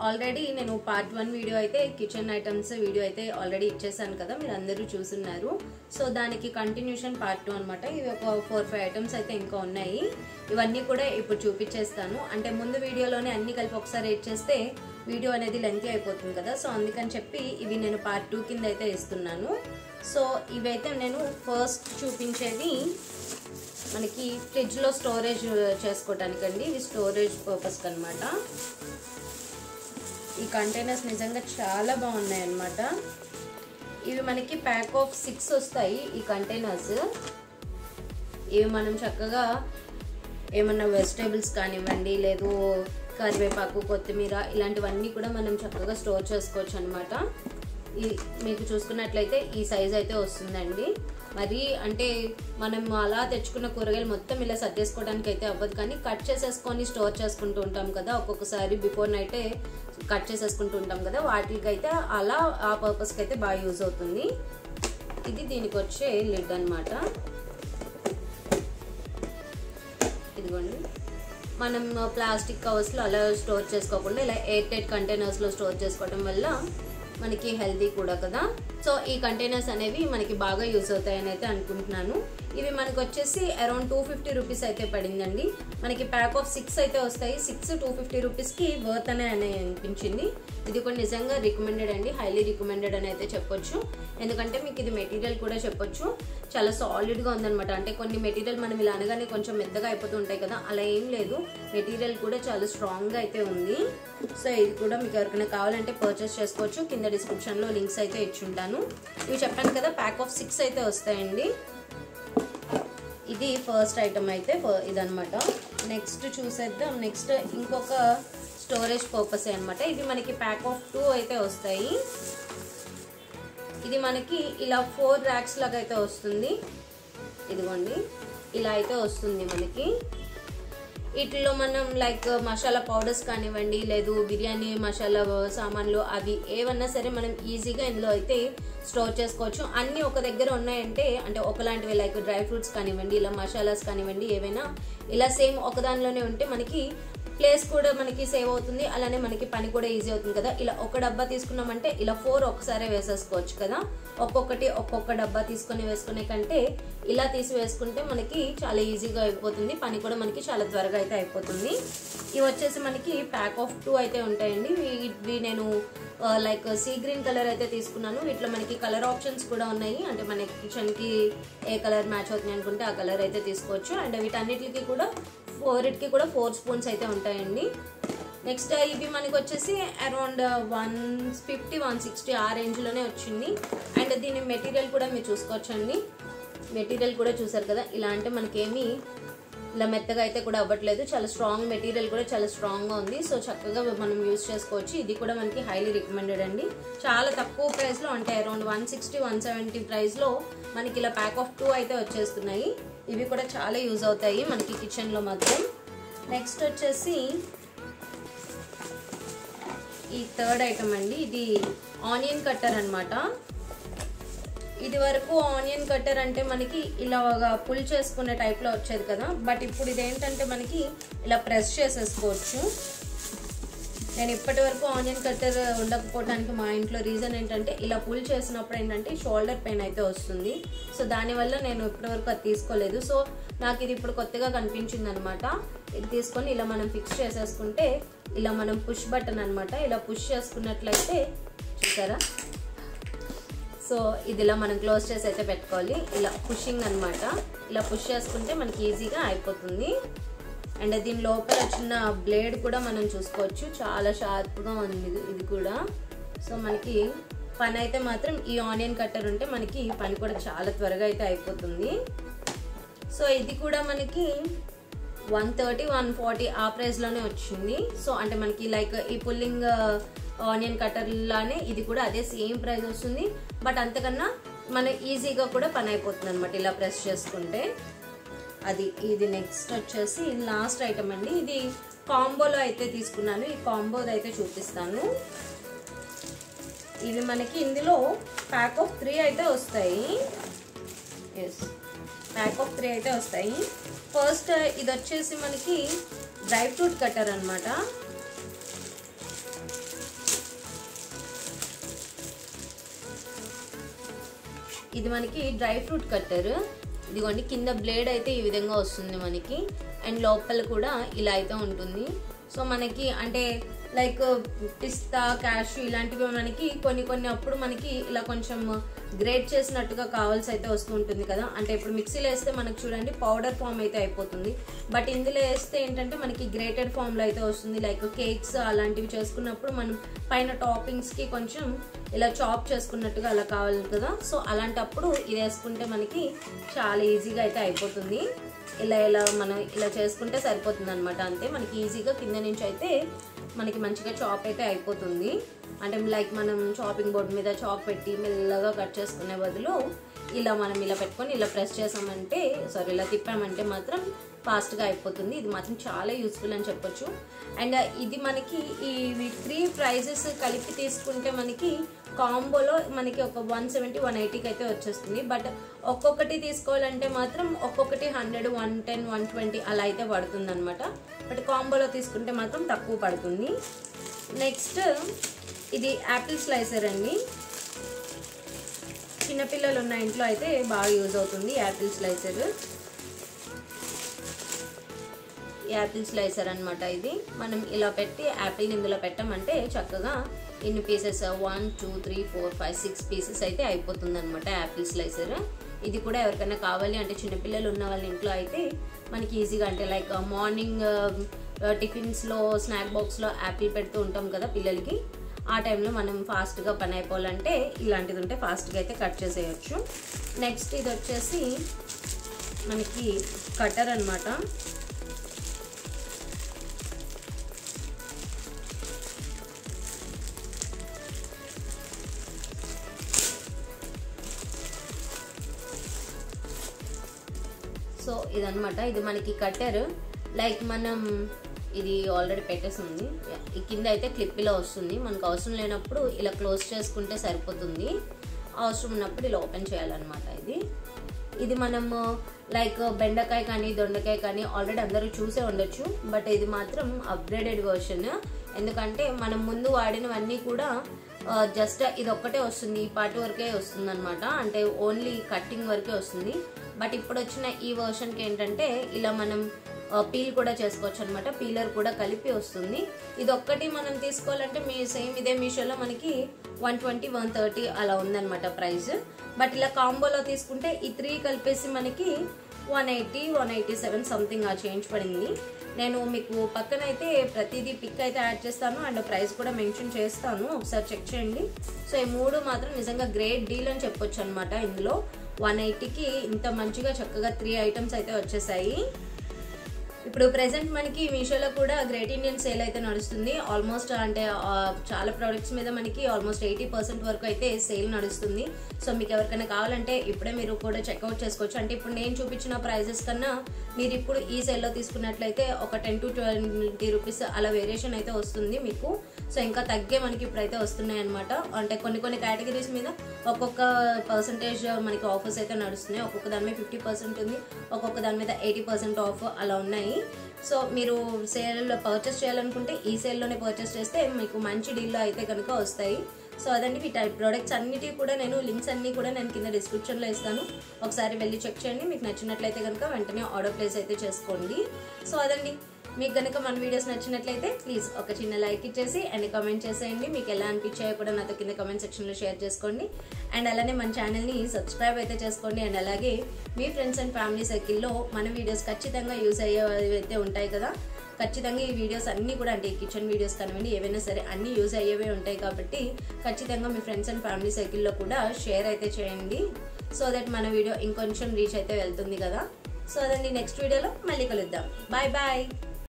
Already నేను part 1 video అయితే kitchen items video అయితే ఆల్రెడీ ఇచ్చేసాను కదా, మీరు అందరూ చూస్తున్నారు. సో దానికి కంటిన్యూషన్ పార్ట్ 2 అనమాట. ఇవి ఒక 4-5 ఐటమ్స్ అయితే ఇంకా ఉన్నాయి. ఇవన్నీ కూడా ఇప్పుడు చూపించేస్తాను. అంటే ముందు వీడియోలోనే అన్ని కలిపి ఒకసారి ఇచ్చేస్తే వీడియో అనేది లెంతీ అయిపోతుంది కదా, సో అందుకని చెప్పి ఇవి నేను పార్ట్ 2 కింద అయితే ఇస్తున్నాను. సో ఇవైతే నేను ఫస్ట్ చూపించేది మనకి ఫ్రిడ్జ్లో స్టోరేజ్ చేసుకోవటానికి అండి. ఇవి స్టోరేజ్ పర్పస్కి అనమాట. ఈ కంటైనర్స్ నిజంగా చాలా బాగున్నాయి అన్నమాట. ఇవి మనకి ప్యాక్ ఆఫ్ 6 వస్తాయి ఈ కంటైనర్స్. ఇవి మనం చక్కగా ఏమన్నా వెజిటేబుల్స్ కానివ్వండి, లేదు కరివేపాకు, కొత్తిమీర ఇలాంటివన్నీ కూడా మనం చక్కగా స్టోర్ చేసుకోవచ్చు అనమాట. మీకు చూసుకున్నట్లయితే ఈ సైజ్ అయితే వస్తుందండి. మరి అంటే మనం అలా తెచ్చుకున్న కూరగాయలు మొత్తం ఇలా సర్దేసుకోవడానికి అయితే అవ్వదు, కానీ కట్ చేసేసుకొని స్టోర్ చేసుకుంటూ ఉంటాం కదా, ఒక్కొక్కసారి బిఫోర్ నైటే కట్ చేసేసుకుంటూ ఉంటాం కదా, వాటికైతే అలా ఆ పర్పస్కి అయితే బాగా యూజ్ అవుతుంది. ఇది దీనికి వచ్చే లిడ్ అనమాట. ఇదిగోండి, మనం ప్లాస్టిక్ కవర్స్లో అలా స్టోర్ చేసుకోకుండా ఇలా ఎయిర్ టైట్ కంటైనర్స్లో స్టోర్ చేసుకోవడం వల్ల మనకి హెల్దీ కూడా కదా. సో ఈ కంటైనర్స్ అనేవి మనకి బాగా యూజ్ అవుతాయని అయితే అనుకుంటున్నాను. ఇవి మనకి వచ్చేసి అరౌండ్ 250 రూపీస్ అయితే పడిందండి. మనకి ప్యాక్ ఆఫ్ 6 అయితే వస్తాయి. 6 250 రూపీస్కి వర్త్ అనే అనిపించింది. ఇది కూడా నిజంగా రికమెండెడ్ అండి, హైలీ రికమెండెడ్ అని అయితే చెప్పొచ్చు. ఎందుకంటే మీకు ఇది మెటీరియల్ కూడా చెప్పొచ్చు, చాలా సాలిడ్గా ఉందనమాట. అంటే కొన్ని మెటీరియల్ మనం ఇలా అనగానే కొంచెం మెత్తగా అయిపోతూ ఉంటాయి కదా, అలా ఏం లేదు. మెటీరియల్ కూడా చాలా స్ట్రాంగ్గా అయితే ఉంది. సో ఇది కూడా మీకు ఎవరికైనా కావాలంటే పర్చేస్ చేసుకోవచ్చు. కింద డిస్క్రిప్షన్లో లింక్స్ అయితే ఇచ్చుంటాను. ఇవి చెప్పాను కదా, ప్యాక్ ఆఫ్ 6 అయితే వస్తాయండి. ఇది ఫస్ట్ ఐటమ్ అయితే ఇదనమాట. నెక్స్ట్ చూసేద్దాం. నెక్స్ట్ ఇంకొక స్టోరేజ్ పర్పస్ అనమాట. ఇది మనకి ప్యాక్ ఆఫ్ 2 అయితే వస్తాయి. ఇది మనకి ఇలా 4 ర్యాక్స్ లాగా అయితే వస్తుంది. ఇదిగోండి, ఇలా అయితే వస్తుంది మనకి. వీటిలో మనం లైక్ మసాలా పౌడర్స్ కానివ్వండి, లేదు బిర్యానీ మసాలా సామాన్లు, అవి ఏవన్నా సరే మనం ఈజీగా ఇందులో అయితే స్టోర్ చేసుకోవచ్చు. అన్నీ ఒక దగ్గర ఉన్నాయంటే, అంటే ఒకలాంటివి లైక్ డ్రై ఫ్రూట్స్ కానివ్వండి, ఇలా మసాలాస్ కానివ్వండి, ఏవైనా ఇలా సేమ్ ఒకదానిలోనే ఉంటే మనకి ప్లేస్ కూడా మనకి సేవ్ అవుతుంది, అలానే మనకి పని కూడా ఈజీ అవుతుంది కదా. ఇలా ఒక డబ్బా తీసుకున్నామంటే ఇలా 4 ఒకసారి వేసేసుకోవచ్చు కదా. ఒక్కొక్క డబ్బా తీసుకొని వేసుకునే కంటే ఇలా తీసి వేసుకుంటే మనకి చాలా ఈజీగా అయిపోతుంది, పని కూడా మనకి చాలా త్వరగా అయితే అయిపోతుంది. ఇవి వచ్చేసి మనకి ప్యాక్ ఆఫ్ 2 అయితే ఉంటాయండి. ఇవి నేను లైక్ సీ గ్రీన్ కలర్ అయితే తీసుకున్నాను. వీటిలో మనకి కలర్ ఆప్షన్స్ కూడా ఉన్నాయి. అంటే మన కిచెన్కి ఏ కలర్ మ్యాచ్ అవుతుంది అనుకుంటే ఆ కలర్ అయితే తీసుకోవచ్చు. అండ్ వీటన్నిటికి కూడా 4 స్పూన్స్ అయితే ఉంటాయండి. నెక్స్ట్ ఇవి మనకి వచ్చేసి అరౌండ్ 150-160 ఆ రేంజ్లోనే వచ్చింది. అండ్ దీని మెటీరియల్ కూడా మీరు చూసుకోవచ్చండి. మెటీరియల్ కూడా చూసారు కదా, ఇలా అంటే మనకేమీ ఇలా మెత్తగా అయితే కూడా అవ్వట్లేదు. చాలా స్ట్రాంగ్ మెటీరియల్ కూడా చాలా స్ట్రాంగ్గా ఉంది. సో చక్కగా మనం యూజ్ చేసుకోవచ్చు. ఇది కూడా మనకి హైలీ రికమెండెడ్ అండి. చాలా తక్కువ ప్రైస్లో, అంటే అరౌండ్ 160-170 ప్రైస్లో మనకి ఇలా ప్యాక్ ఆఫ్ 2 అయితే వచ్చేస్తున్నాయి. ఇవి కూడా చాలా యూజ్ అవుతాయి మనకి కిచెన్లో మాత్రం. నెక్స్ట్ వచ్చేసి ఈ థర్డ్ ఐటమ్ అండి. ఇది ఆనియన్ కట్టర్ అనమాట. ఇది వరకు ఆనియన్ కట్టర్ అంటే మనకి ఇలా పుల్ చేసుకునే టైప్లో వచ్చేది కదా, బట్ ఇప్పుడు ఇదేంటంటే మనకి ఇలా ప్రెస్ చేసేసుకోవచ్చు. నేను ఇప్పటి వరకు ఆనియన్ కట్టర్ ఉండకపోవడానికి మా ఇంట్లో రీజన్ ఏంటంటే, ఇలా పుల్ చేసినప్పుడు ఏంటంటే షోల్డర్ పెయిన్ అయితే వస్తుంది. సో దానివల్ల నేను ఇప్పటివరకు అది తీసుకోలేదు. సో నాకు ఇది ఇప్పుడు కొత్తగా కనిపించింది అనమాట. ఇది తీసుకొని ఇలా మనం ఫిక్స్ చేసేసుకుంటే, ఇలా మనం పుష్ బటన్ అనమాట, ఇలా పుష్ చేసుకున్నట్లయితే చూసారా. సో ఇది ఇలా మనం క్లోజ్ చేసి అయితే పెట్టుకోవాలి. ఇలా పుషింగ్ అనమాట, ఇలా పుష్ చేసుకుంటే మనకి ఈజీగా అయిపోతుంది. అండ్ దీని లోపల చిన్న బ్లేడ్ కూడా మనం చూసుకోవచ్చు, చాలా షార్ప్గా ఉంది ఇది కూడా. సో మనకి పని అయితే మాత్రం ఈ ఆనియన్ కట్టర్ ఉంటే మనకి పని కూడా చాలా త్వరగా అయితే అయిపోతుంది. సో ఇది కూడా మనకి 130-140 ఆ ప్రైస్లోనే వచ్చింది. సో అంటే మనకి లైక్ ఈ పుల్లింగ్ ఆనియన్ కట్టర్ లానే ఇది కూడా అదే సేమ్ ప్రైస్ వస్తుంది, బట్ అంతకన్నా మన ఈజీగా కూడా పని అయిపోతుంది అనమాట ఇలా ప్రెస్ చేసుకుంటే. ఇది నెక్స్ట్ వచ్చేసి లాస్ట్ ఐటమ్ అండి. ఇది కాంబోలో అయితే తీసుకున్నాను. ఈ కాంబోది అయితే చూపిస్తాను. ఇవి మనకి ఇందులో ప్యాక్ ఆఫ్ 3 అయితే వస్తాయి. ఎస్, ప్యాక్ ఆఫ్ 3 అయితే వస్తాయి. ఫస్ట్ ఇది వచ్చేసి మనకి డ్రై ఫ్రూట్ కట్టర్ అనమాట. ఇది మనకి డ్రై ఫ్రూట్ కట్టర్. ఇదిగోండి కింద బ్లేడ్ అయితే ఈ విధంగా వస్తుంది మనకి, అండ్ లోపల కూడా ఇలా అయితే ఉంటుంది. సో మనకి అంటే లైక్ పిస్తా, క్యాష్యూ ఇలాంటివి మనకి కొన్ని అప్పుడు మనకి ఇలా కొంచెం గ్రేట్ చేసినట్టుగా కావాల్సి అయితే వస్తూ ఉంటుంది కదా. అంటే ఇప్పుడు మిక్సీలో వేస్తే మనకు చూడండి పౌడర్ ఫామ్ అయితే అయిపోతుంది, బట్ ఇందులో వేస్తే ఏంటంటే మనకి గ్రేటెడ్ ఫామ్లో అయితే వస్తుంది. లైక్ కేక్స్ అలాంటివి చేసుకున్నప్పుడు మనం పైన టాపింగ్స్కి కొంచెం ఇలా చాప్ చేసుకున్నట్టుగా అలా కావాలి కదా. సో అలాంటప్పుడు ఇది వేసుకుంటే మనకి చాలా ఈజీగా అయితే అయిపోతుంది. ఇలా మనం ఇలా చేసుకుంటే సరిపోతుంది అనమాట. అంతే మనకి ఈజీగా కింద నుంచి అయితే మనకి మంచిగా చాప్ అయితే అయిపోతుంది. అంటే లైక్ మనం చాపింగ్ బోర్డ్ మీద చాప్ పెట్టి మెల్లగా కట్ చేసుకునే బదులు ఇలా మనం ఇలా పెట్టుకొని ఇలా ప్రెస్ చేసామంటే ఇలా తిప్పామంటే మాత్రం ఫాస్ట్గా అయిపోతుంది. ఇది మాత్రం చాలా యూస్ఫుల్ అని చెప్పొచ్చు. అండ్ ఇది మనకి ఈ 3 ప్రైజెస్ కలిపి తీసుకుంటే మనకి కాంబోలో మనకి ఒక 170, 180కి అయితే వచ్చేస్తుంది. బట్ ఒక్కొక్కటి తీసుకోవాలంటే మాత్రం ఒక్కొక్కటి 100, 110, 120 అలా అయితే పడుతుంది అనమాట. బట్ కాంబోలో తీసుకుంటే మాత్రం తక్కువ పడుతుంది. నెక్స్ట్ ఇది యాపిల్ స్లైసర్ అండి. చిన్నపిల్లలు ఉన్న ఇంట్లో అయితే బాగా యూజ్ అవుతుంది యాపిల్ స్లైసర్. యాపిల్ స్లైసర్ అనమాట ఇది. మనం ఇలా పెట్టి యాపిల్ ఇందులో పెట్టామంటే చక్కగా ఇన్ని పీసెస్ 1, 2, 3, 4, 5, 6 పీసెస్ అయితే అయిపోతుంది అనమాట యాపిల్ స్లైసర్. ఇది కూడా ఎవరికైనా కావాలి అంటే చిన్నపిల్లలు ఉన్న వాళ్ళ ఇంట్లో అయితే మనకి ఈజీగా, అంటే లైక్ మార్నింగ్ టిఫిన్స్లో స్నాక్ బాక్స్లో యాపిల్ పెడుతూ ఉంటాం కదా పిల్లలకి, ఆ టైంలో మనం ఫాస్ట్గా పని అయిపోవాలంటే ఇలాంటిది ఉంటే ఫాస్ట్గా అయితే కట్ చేసేయచ్చు. నెక్స్ట్ ఇది వచ్చేసి మనకి కటర్ అనమాట. సో ఇదనమాట, ఇది మనకి కట్టర్. లైక్ మనం ఇది ఆల్రెడీ పెట్టేసింది, ఈ కింద అయితే క్లిప్ ఇలా వస్తుంది. మనకు అవసరం లేనప్పుడు ఇలా క్లోజ్ చేసుకుంటే సరిపోతుంది, అవసరం ఉన్నప్పుడు ఇలా ఓపెన్ చేయాలన్నమాట. ఇది మనము లైక్ బెండకాయ కానీ దొండకాయ కానీ ఆల్రెడీ అందరూ చూసే ఉండొచ్చు, బట్ ఇది మాత్రం అప్గ్రేడెడ్ వర్షన్. ఎందుకంటే మనం ముందు వాడినవన్నీ కూడా జస్ట్ ఇది ఒక్కటే వస్తుంది, ఈ పార్ట్ వరకే వస్తుంది అనమాట, అంటే ఓన్లీ కట్టింగ్ వరకే వస్తుంది. బట్ ఇప్పుడు వచ్చిన ఈ వర్షన్కి ఏంటంటే ఇలా మనం పీల్ కూడా చేసుకోవచ్చు అనమాట, పీలర్ కూడా కలిపి వస్తుంది. ఇది ఒక్కటి మనం తీసుకోవాలంటే సేమ్ ఇదే మీషోలో మనకి 120, 130 అలా ఉందన్నమాట ప్రైస్. బట్ ఇలా కాంబోలో తీసుకుంటే ఈ 3 కలిపేసి మనకి 180, 187 సంథింగ్ ఆ చేంజ్ పడింది. నేను మీకు పక్కన అయితే ప్రతిదీ పిక్ అయితే యాడ్ చేస్తాను అండ్ ప్రైస్ కూడా మెన్షన్ చేస్తాను, ఒకసారి చెక్ చేయండి. సో ఈ 3 మాత్రం నిజంగా గ్రేట్ డీల్ అని చెప్పొచ్చు అనమాట. ఇందులో 180కి ఇంత మంచిగా చక్కగా 3 ఐటమ్స్ అయితే వచ్చేసాయి. ఇప్పుడు ప్రెసెంట్ మనకి మీషోలో కూడా గ్రేట్ ఇండియన్ సేల్ అయితే నడుస్తుంది. ఆల్మోస్ట్ అంటే చాలా ప్రోడక్ట్స్ మీద మనకి ఆల్మోస్ట్ 80% వరకు అయితే సేల్ నడుస్తుంది. సో మీకు ఎవరికైనా కావాలంటే ఇప్పుడే మీరు కూడా చెక్అవుట్ చేసుకోవచ్చు. అంటే ఇప్పుడు నేను చూపించిన ప్రైజెస్ కన్నా మీరు ఇప్పుడు ఈ సేల్లో తీసుకున్నట్లయితే ఒక 10 to 20 రూపీస్ అలా వేరియేషన్ అయితే వస్తుంది మీకు. సో ఇంకా తగ్గే మనకి ఇప్పుడైతే వస్తున్నాయి అనమాట. అంటే కొన్ని కేటగిరీస్ మీద ఒక్కొక్క పర్సంటేజ్ మనకి ఆఫర్స్ అయితే నడుస్తున్నాయి. ఒక్కొక్క దాని మీద 50% ఉంది, ఒక్కొక్క దాని మీద 80% ఆఫ్ అలా ఉన్నాయి. సో మీరు సేల్లో పర్చేస్ చేయాలనుకుంటే ఈ సేల్లోనే పర్చేస్ చేస్తే మీకు మంచి డీల్లో అయితే కనుక వస్తాయి. సో అదండి, ఈ టైప్ ప్రోడక్ట్స్ అన్నిటి కూడా నేను లింక్స్ అన్నీ కూడా నేను కింద డిస్క్రిప్షన్లో ఇస్తాను, ఒకసారి వెళ్ళి చెక్ చేయండి. మీకు నచ్చినట్లయితే కనుక వెంటనే ఆర్డర్ ప్లేస్ అయితే చేసుకోండి. సో అదండి, మీకు కనుక మన వీడియోస్ నచ్చినట్లయితే ప్లీజ్ ఒక చిన్న లైక్ ఇచ్చేసి అండ్ కామెంట్ చేసేయండి. మీకు ఎలా అనిపించాయో కూడా నాతో కింద కామెంట్ సెక్షన్లో షేర్ చేసుకోండి. అండ్ అలానే మన ఛానల్ని సబ్స్క్రైబ్ అయితే చేసుకోండి. అండ్ అలాగే మీ ఫ్రెండ్స్ అండ్ ఫ్యామిలీ సర్కిల్లో మన వీడియోస్ ఖచ్చితంగా యూజ్ అయ్యేవి అయితే ఉంటాయి కదా, ఖచ్చితంగా ఈ వీడియోస్ అన్నీ కూడా, అంటే కిచెన్ వీడియోస్ కానివ్వండి ఏవైనా సరే అన్నీ యూజ్ అయ్యేవే ఉంటాయి కాబట్టి ఖచ్చితంగా మీ ఫ్రెండ్స్ అండ్ ఫ్యామిలీ సర్కిల్లో కూడా షేర్ అయితే చేయండి. సో దట్ మన వీడియో ఇంకొంచెం రీచ్ అయితే వెళ్తుంది కదా. సో అదండి, నెక్స్ట్ వీడియోలో మళ్ళీ కలుద్దాం. Bye bye.